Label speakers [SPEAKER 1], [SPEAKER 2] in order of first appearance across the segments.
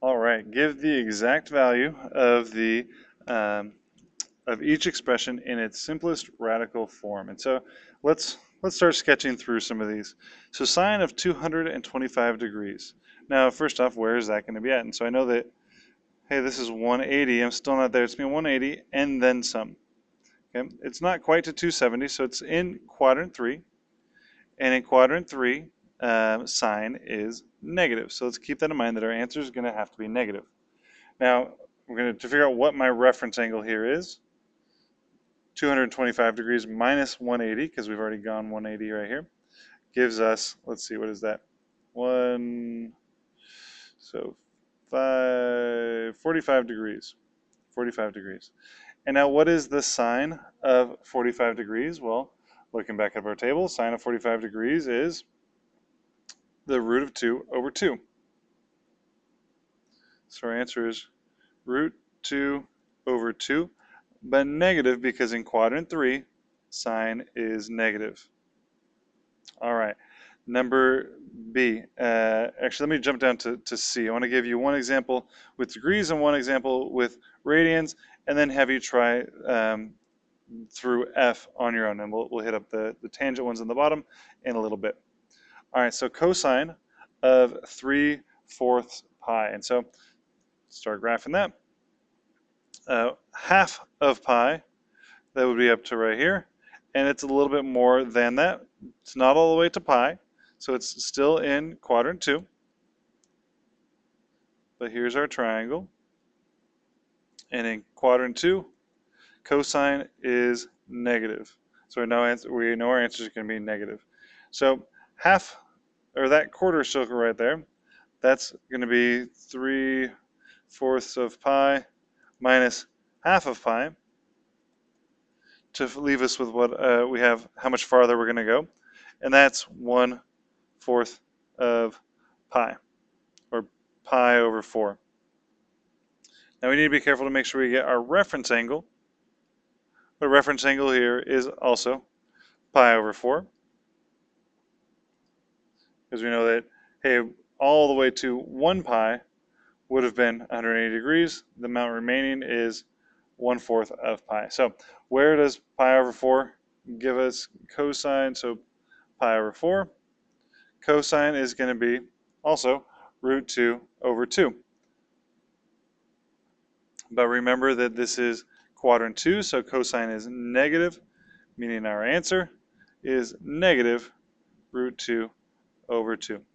[SPEAKER 1] All right, give the exact value of the um, of each expression in its simplest radical form. And so let's start sketching through some of these. So sine of 225 degrees. Now, first off, where is that going to be at? And so I know that, hey, this is 180. I'm still not there. It's going to be 180 and then some. Okay, it's not quite to 270, so it's in quadrant 3. And in quadrant 3, sine is negative. So let's keep that in mind that our answer is going to have to be negative. Now, we're going to figure out what my reference angle here is. 225 degrees minus 180, because we've already gone 180 right here, gives us, let's see, what is that? So 45 degrees. 45 degrees. And now what is the sine of 45 degrees? Well, looking back at our table, sine of 45 degrees is the root of 2 over 2. So our answer is root 2 over 2, but negative because in quadrant 3, sine is negative. All right, number B. Actually, let me jump down to C. I want to give you one example with degrees and one example with radians, and then have you try through F on your own, and we'll hit up the tangent ones on the bottom in a little bit. All right, so cosine of 3/4 pi, and so start graphing that. Half of pi, that would be up to right here, and it's a little bit more than that. It's not all the way to pi, so it's still in quadrant 2. But here's our triangle, and in quadrant 2, cosine is negative. So we know our answer is going to be negative. So half, or that quarter circle right there, that's going to be 3/4 of pi minus half of pi, to leave us with what we have, how much farther we're going to go, and that's 1/4 of pi, or pi over 4. Now we need to be careful to make sure we get our reference angle. The reference angle here is also pi over 4, because we know that, hey, all the way to 1 pi would have been 180 degrees. The amount remaining is 1/4 of pi. So where does pi over 4 give us cosine? So pi over 4. Cosine is going to be also root 2 over 2. But remember that this is quadrant 2, so cosine is negative, meaning our answer is negative root 2 over 2.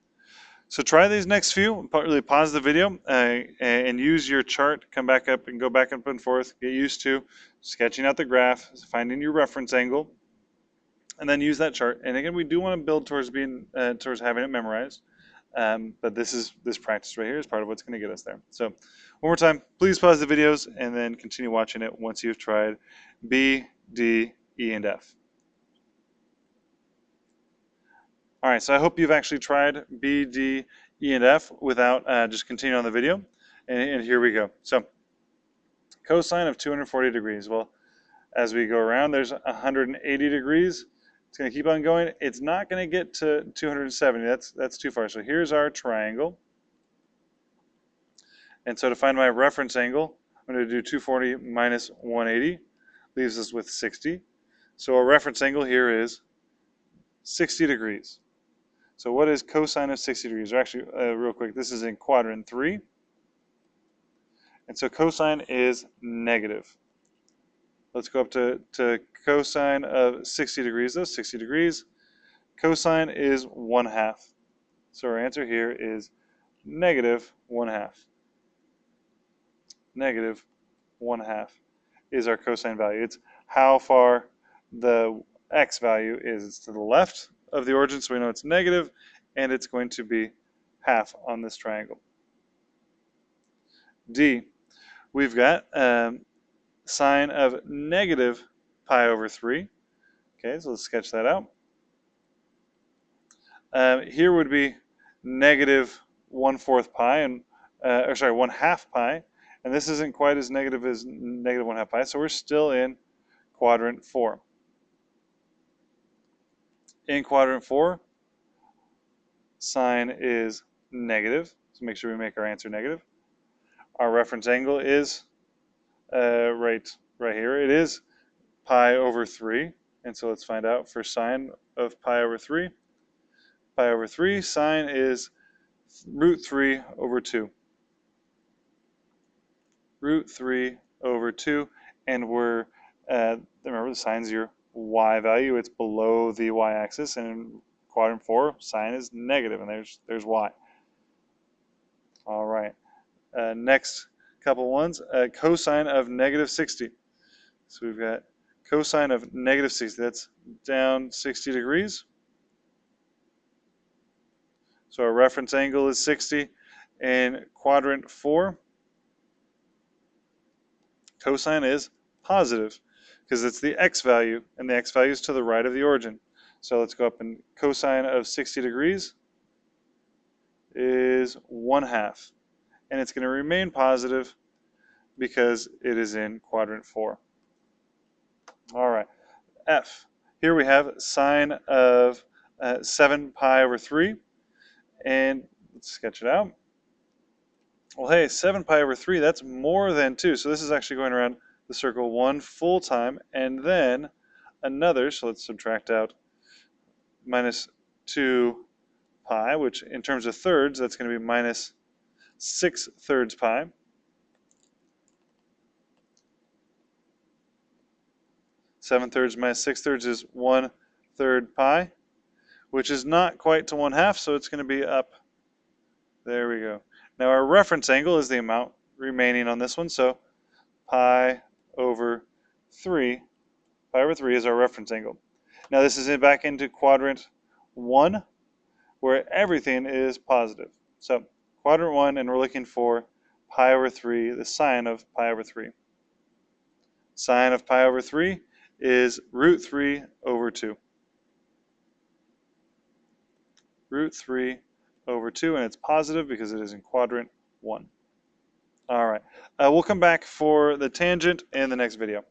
[SPEAKER 1] So try these next few. Really pause the video and use your chart. Come back up and go back up and forth. Get used to sketching out the graph, finding your reference angle, and then use that chart. And again, we do want to build towards towards having it memorized. But this practice right here is part of what's going to get us there. So one more time, please pause the videos and then continue watching it once you've tried B, D, E, and F. All right, so I hope you've actually tried B, D, E, and F without just continuing on the video. And here we go. So cosine of 240 degrees. Well, as we go around, there's 180 degrees. It's going to keep on going. It's not going to get to 270. That's too far. So here's our triangle. And so to find my reference angle, I'm going to do 240 minus 180. Leaves us with 60. So our reference angle here is 60 degrees. So what is cosine of 60 degrees? Or actually, real quick, this is in quadrant 3. And so cosine is negative. Let's go up to cosine of 60 degrees. Those 60 degrees. Cosine is 1/2. So our answer here is negative 1/2. Negative 1/2 is our cosine value. It's how far the x value is. It's to the left of the origin, so we know it's negative, and it's going to be half on this triangle. D, we've got sine of negative pi over 3. Okay, so let's sketch that out. Here would be negative 1/4 pi, and or sorry, 1/2 pi, and this isn't quite as negative as negative 1/2 pi, so we're still in quadrant 4. In quadrant 4, sine is negative, so make sure we make our answer negative. Our reference angle is right here. It is pi over 3. And so let's find out for sine of pi over 3. Pi over 3, sine is root 3 over 2. Root 3 over 2. And we're, remember the sine's your y value. It's below the y-axis. And in quadrant 4, sine is negative. And there's y. All right. Next couple ones. Cosine of negative 60. So we've got cosine of negative 60. That's down 60 degrees. So our reference angle is 60. In quadrant 4, cosine is positive because it's the x value, and the x value is to the right of the origin. So let's go up, and cosine of 60 degrees is 1/2. And it's going to remain positive because it is in quadrant 4. All right, F. Here we have sine of 7 pi over 3. And let's sketch it out. Well, hey, 7 pi over 3, that's more than 2. So this is actually going around the circle 1 full time, and then another, so let's subtract out minus 2 pi, which in terms of thirds, that's going to be minus 6/3 pi. 7/3 minus 6/3 is 1/3 pi, which is not quite to 1/2, so it's going to be up. There we go. Now our reference angle is the amount remaining on this one, so pi over 3. Pi over 3 is our reference angle. Now this is back into quadrant 1, where everything is positive. So quadrant 1, and we're looking for pi over 3, the sine of pi over 3. Sine of pi over 3 is root 3 over 2. Root 3 over 2, and it's positive because it is in quadrant 1. All right, we'll come back for the tangent in the next video.